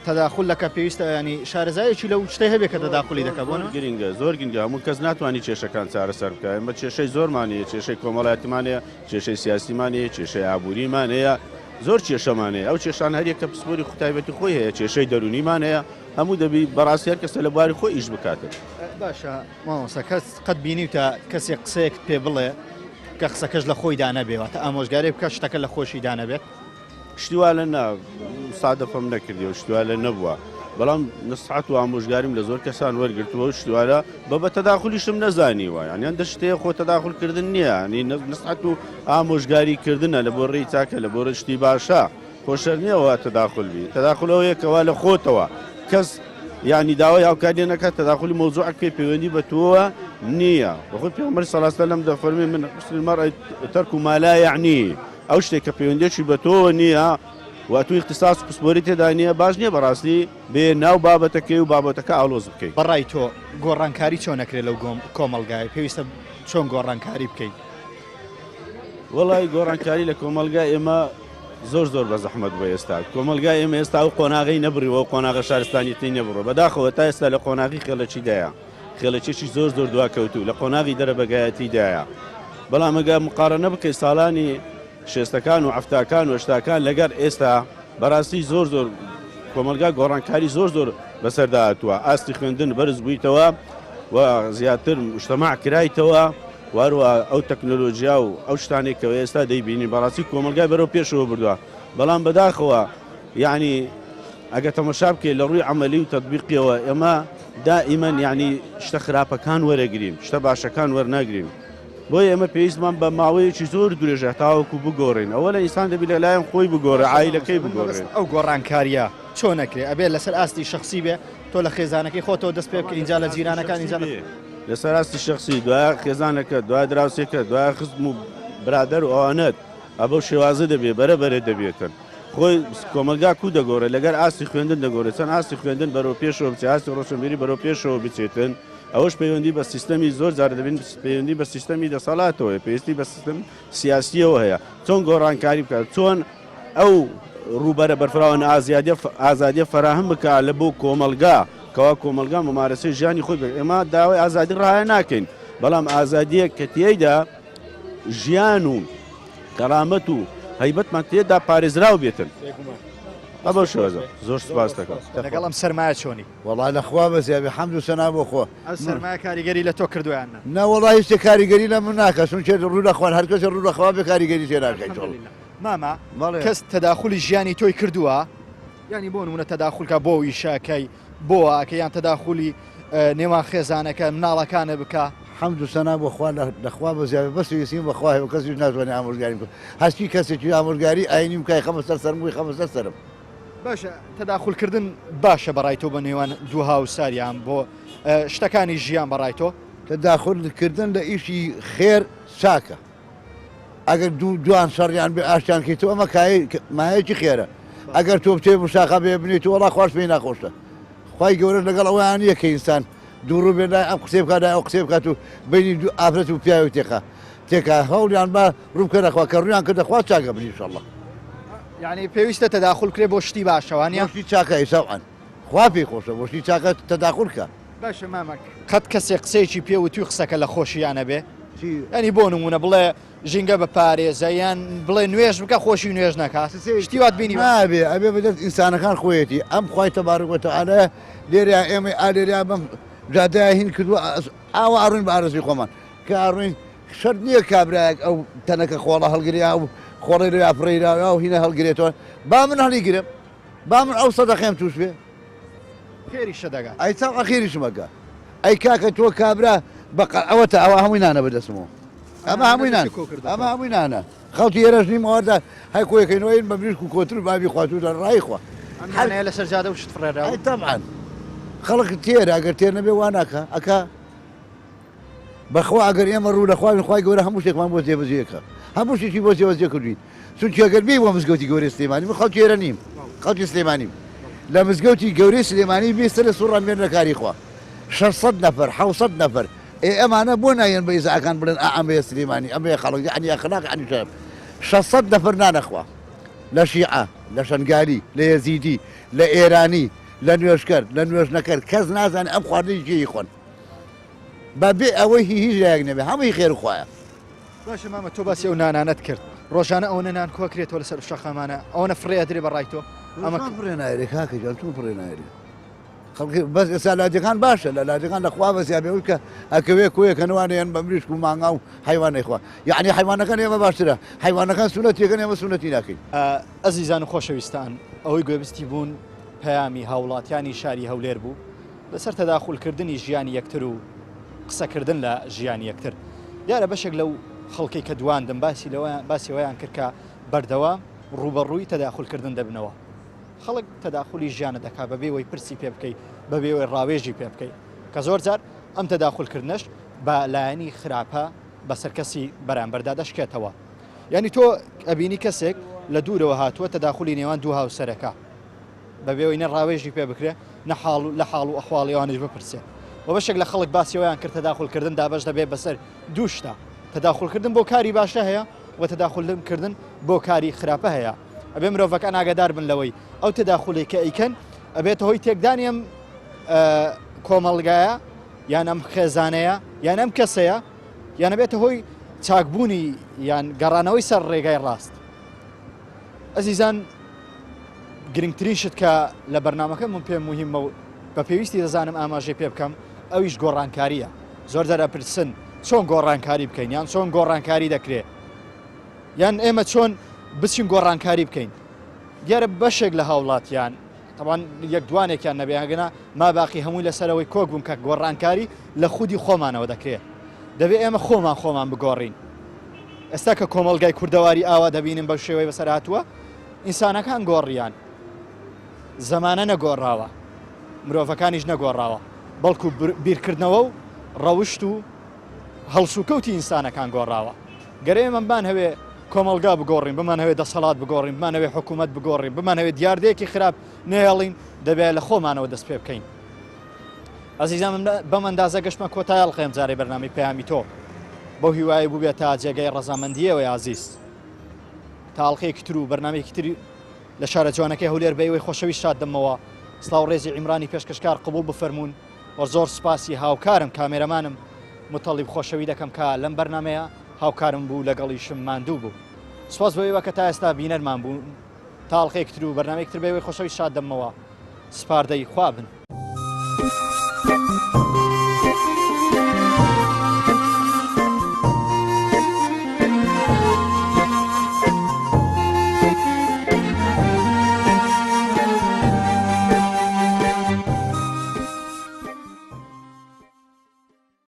تەداخل دەکە پێویستە ینی شارەزایەکی لەو شتەی هەبێت کە تەداخلی دەکە بۆ گرنگە زۆر گرنگە هەموو کەس ناتوانانی کێشەکان چارەسەر بکە ئەمە کێشەی زۆرمانەیە کێشەی کۆمەڵایەتیمانەیە کێشەی سیاسیمانەیە کێشەی ئابووریمانەیە زۆر کێشەمانەیە ئەو کێشان هەریەکە پسپۆری خوتایبەتی خۆی هەیە کێشەی دەرونیمانەیە هەموو دەبی بەڕاستی هەر کەسە لە بواری خۆی ئیش بکاتن باشە مامۆستا کەس قەت بینیوتە کەسێک قسەیەک پێ بڵێ کە قسەکەش لە خۆی دانەبێەوە تا ئامۆژگاری بکە شتەکە لە خۆشی دانەبێت شتیوا لە سادەفەم نەکردی و شتیوا لە نەبووە بەڵام نسحات و ئامۆژگاریم لە زۆر کەسان وەرگرتووە شتیوارە بە تەداخلیشم نەزانیوە یانیان دە شتەیە خۆ تەداخلکردن نییە نی نسحات و ئامۆژگاریکردنە لە بۆ ڕێی چاکە لە بۆ ڕشتی باشە خۆشەر نییەوە تەداخلبی تەداخلەوەیەکەوە لە خۆتەوە کەس یعنی داوای هاوکاری نەکات تەداخلی مۆزوعک پێ پەیوەندی بە تۆوە نییە بەخۆی پێغەمبەری صلی الله علیه و سلم دەفەرمێ من حسن المرء ترك ما لا یعنی ئەو شتێک کە پەیوەندیێکی بە تۆوە نییە و توی اختصاص پسپۆری تێدا نییە باش نییە بەڕاستی بێ ناو بابەتەکەی و بابەتەکە ئاڵۆز بکەیت بەڕای تۆ گۆڕانکاری چۆن نەکرێت لەو کۆمەلگای پێویستە چۆن گۆڕانکاری بکەیت وەڵی گۆڕانکاری لە کۆمەلگای ئێمە زۆر بە زەحمەت بۆ ئێستا کۆمەلگای ئێمە ئێستا و قۆناغی نەبڕیەوە قۆناغە شارستانیتی نەبڕۆ بەداخەوە تا ئێستا لە قۆناغی خێڵەچیدایە خێڵەکێکی زۆر دواکەوتو لە قۆناغی دەرەبەگایەتیدایە بەڵام ئەگە مقارنە بکەی ساڵانی شێستەکان و عەفتاکان و هەشتاکان لەگەر ئێستا بەڕاستی زۆر کۆمەلگا گۆڕانکاری زۆر بەسەرداهاتووە ئاستی خوێندن بەرز بوویتەوە و زیاتر مجتەماع کرایتەوە واروە ئەو تەکنۆلۆژیا و ئەو شتانێک کە ئێستا دەیبینی بەڕاستی کۆمەلگای بەرەو پێشەوە بردووە بەڵام بەداخەوە یعنی ئەگە تەماشا بکەیت لە ڕووی عەمەلی و تەطبیقیەوە ئێمە دائیمەن یعنی شتە خراپەکان وەرەگرین شتە باشەکان وەرناگرین بۆیە ئێمە پێویستمان بە ماوەیەکی زۆر درێژە تاوەکو بگۆڕین ئەوە لە ئینسان دەبی لەلایەن خۆی بگۆڕێ عایلەکەی بگۆڕێن ئەو گۆڕانکاریە چۆن نەکرێت ئەبێت لەسەر ئاستی شخصی بێ تۆ لە خێزانەکەی خۆتەوە دەست پێ بکە اینجا لە جیرانەکان اینجا لەسەر ئاستی شخصی دوای خێزانەکە دوای دراوسێکە دوای خزم و برادەر و ئەوانەت ئەبەو شێوازە دەبێت بەرەبەرە دەبێتن خۆی کۆمەلگا کو دەگۆڕێت لەگەر ئاستی خوێندن دەگۆڕێت چەند ئاستی خوێندن بەرەو پێشەوە بچێت ئاستی ڕۆشنبیری بەرەو پێشەوە بچێتن ئەوەش پەیوەندی بە سیستەمی زۆر جار دەبین پەیوەندی بە سیستەمی دەسەڵاتەوە پێویستی بە سیستم سیاسیەوە هەیە چۆن گۆڕانکاری بکات چۆن ئەو ڕوبەرە بەرفراوە ئازادی فراهم بکە لە بۆ کۆمەلگا کەوا کۆمەلگا ممارەسەی ژیانی خۆی بێت ئێمە داوای ئازادی ڕایە ناکەین بەڵام ئازادیە کە تێیدا ژیان و کەرامەت و هەیبەتمان تێدا پارێزراو بێتن ئەبە شۆزە زۆر سپاس دەکەم لەگەڵم سەرمایە چۆنی وەڵای لەخوا بەزیابی حەمد و سەنا بۆ خۆ ئەو سەرمایە کاریگەری لە تۆ کردویان نەوەڵی هیچ کاریگەری لە من ناکە چونکە ڕوو لەخوان هەر کەس ڕوو لەخوا بێ کاریگەری تێ ناکەیت ماما کەس تەداخلی ژیانی تۆی کردووە ینی بۆ نمونە تەداخولکە بۆ ئیشەکەی بۆ ئاکە یان تەداخلی نێوان خێزانەکە مناڵەکانە بکە حەمد و سەنا بۆ خوا لەخوا بەزیابی بەس ویسیم بەخوای و کەسی ناتوانێت ئامۆژگاری بکە هەستی کەسێکی ئامۆژگاری ئاینیم کای خەمە سەر سەرمووی خەمە سەر سەرم باشە تەداخولکردن باشە بەڕای تۆ بە نێوان دوو هاوساریان بۆ شتەکانی ژیان بەڕای تۆ تەداخولکردن لە ئیشی خێر چاکە ئەگەر دوان شەڕیان بێ ئاشتیان کەیتەوە ئەمە مایەکی خێرە ئەگەر تۆ بچێ مشاقە بێ بنیت وەڵا خوارد پێی ناخۆشە خی گەورە لەگەڵ ئەویان نییە کە ئینسان دووڕوو بێنای ئەم قسێ بکات ئەو قسێ بکات و بینی دوو ئافرەت و پیاوی تێکا هەوڵیان بە ڕووکەرەخوا کە ڕویان کردەخوا چاکە بنی ئینشەڵڵا یعنی پێویستە تەداخل کرێ بۆ شتی باشەوانە شتی چاکە ئیساوان خوا پێی خۆشە بۆ شتی چاکە تەداخل کە باشە مامەک قەت کەسێک قسەیەکی پێ و توی قسەکە لە خۆشییانە بێ ینی بۆ نمونە بڵێ ژینگە بە پارێزە یان بڵێ نوێژ بکە خۆشی نوێژ نەکات شتیوات بینی نابێ ئەبێ بەدەست ئینسانەکان خۆیەتی ئەم خی تەبارەتەعالە لێرە ئێمە ئالێریا بەم جادەیە هین کردووە ئاوا ئاڕوین بە ئارزی خۆمان کە ئاڕوین شەر نییە کابراایك ئەو تەنەکە خۆڵە هەڵگریا و خۆڕی لە ئافرەیرا و هینە هەڵگرێتەوە با من هەڵیگرم با من ئەو سەدەقەم توش بێ خێریشە دەگات ئەی چاو ئەخێریشمەکە ئەی کاکە تۆ کابرا ئەوە تا ئەوە هەمووی نانە بەدەستمەوە ئەمە هەمووی نانە خەڵکی ێرەش نیمەوەدا هەی کۆیەکەینەوەین بە بریشک و کۆتر بابی خواتو لە ڕای خوا لە سەرجادە و شت فڕێرا تەبعاً خەڵک تێرە ئەگەر تێر نەبێ واناکە ئەکا بەخوا ئەگەر ئێمە ڕوو لەخواین خخوای گەورە هەموو شتێکمان بۆ جێبەجێەکە هەموو شتێکی بۆ جێبەجێ کردوین چونکی ئەگەر بێ بۆ مزگەوتی گەورەی سلێمانی من خەڵکی ئێرە نیم خەڵکی سلێمانیم لە مزگەوتی گەورەی سلێمانی بێستە لە سوڕان بێن لە کاری خوا 600 نەفەر 700 نەفەر ئەمانە بۆ نایەن بە ئیزاکان بڵێن ئەمەیە سلێمانی ئەمەیە خەڵک عنی ئەخلاق عنی شەرف 600 نەفەر نانەخوا لە شیعە لە شەنگالی لە یەزیدی لە ئێرانی لە نوێشکەر لە نوێژ نەکرد کەس نازانێت ئەم خواردنی جێی خۆن بەبێ ئەوەی هیچ لایەک نەبێ هەمووی خێر خوایە باشە مامە تۆ باسی ئەو نانانت کرد ڕۆژانە ئەوە نان کۆکرێتەوە لەسەر شەخەمانە ئەوەنە فڕێ درێ بەڕای تۆ ئەمە پڕێ نایرێ کاکە جان تۆ پڕێ نایرێ خەڵکی بەس ئێستا لاجەکان باشە لە لاجەکان لەخوا بەزیابێ کە ئەکەوێ کۆیەکەنەوانیان بە مریشک و مانگا و حیوانەی خوا یعنی حیوانەکان ئێمە باشترە حیوانەکان سونەتیەکەن ئێمە سونەتی ناکەین ئەزیزان و خۆشەویستان ئەوەی گوێبستی بوون پەیامی هاوڵاتیانی شاری هەولێر بوو لەسەر تەداخولکردنی ژیانی یەکتر و قسەکردن لە ژیانی یەکتر دیارە بەشێک لەو خەڵکی کە دواندم باسی ئەویان کرد کە بەردەوام ڕوبەڕووی تەداخولکردن دەبنەوە خەڵک تەداخلی ژیانە دەکا بەبێەوەی پرسی پێ بکەیت بەبێەوەی ڕاوێژی پێ بکەیت کە زۆر جار ئەم تەداخولکردنش بە لایەنی خراپە بەسەر کەسی بەرامبەردا دەشکێتەوە یعنی تۆ ئەبینی کەسێک لە دوورەوە هاتووە تەداخلی نێوان دوو هاوسەرەکە بەبێەوەی نە ڕاوێژی پێ بکرێ لە حاڵ و ئەحواڵیوانش بپرسێ و بەشێک لە خەڵک باسیەوەیان کرد تەداخولکردن دابش دەبێت بەسەر دوو شتە تەداخولکردن بۆ کاری باشە هەیە و تەداخولکردن بۆ کاری خراپە هەیە ئەبێ مرۆڤەکان ئاگادار بن لەوەی ئەو تەداخولێک کە ئەیکەن ئەبێتە هۆی تێکدانیم کۆمەڵگایە یان ئەم خێزانەیە یان ئەم کەسەیە یان ئەبێتە هۆی چاکبوونی یان گەڕانەوەی سەر ڕێگای ڕاست ئەزیزان گرنگترین شت کە لە بەرنامەکە من پێم مهمە و بە پێویستی دەزانم ئاماژێ پێ بکەم ئەویش گۆڕانکاریە زۆر جارە پرسن چۆن گۆڕانکاری بکەین یان چۆن گۆڕانکاری دەکرێت یان ئێمە چۆن بچین گۆڕانکاری بکەین دیارە بەشێک لە هاوڵاتیان تاوان یەک دوانێکیان نەبێگەنا ما باقی هەمووی لەسەرەوەی کۆک بووم کە گۆڕانکاری لە خودی خۆمانەوە دەکرێت دەبێت ئێمە خۆمان بگۆڕین ئێستا کە کۆمەڵگای کوردەواری ئاوا دەبینیم بەو شێوەی بەسەر هاتووە ئینسانەکان گۆڕیان زەمانە نەگۆڕاوە مرۆڤەکانیش نەگۆڕاوە بەڵکو بیرکردنەوە و ڕەوشت و هەڵسوکەوتی ئینسانەکان گۆڕاوە گەرە ئێمەمان هەوێ کۆمەلگا بگۆڕین بمان هەوێ دەسەڵات بگۆڕین بمان هەوێ حکوومەت بگۆڕین بمان هەوێ دیاردەیەکی خراپ نێڵین دەبێت لە خۆمانەوە دەست پێ بکەین ئەزیزان بەم ئەندازە گەشتمە کۆتای هەڵقەیەم جارێ بەرنامەی پەیامی تۆ بۆ هیوای بوو بێت تا جێگەی ڕەزامەندیەوەی ئازیز تا هەڵقەیەکی تر و بەرنامەیەکی تری لە شارە جوانەکەی هەولێر بەیەوەی خۆشەوی شاد دەمەوە سلااو ڕێزی عیمرانی پێشکەشکار قبول بفەرمونون وە زۆر سپاسی هاوکارم کامێرەمانم متەڵیب خۆشەوی دەکەم کە لەم بەرنمەیە هاوکارم بوو لەگەڵیشم ماندوو بوو سپاس بەوەیەوە کە تا ئێستا بینەرمان بوون تاڵقێکتر و بەرنمەیەکتر بەوەی خۆشەوی شاد دەمەوە سپاردەی خوابن.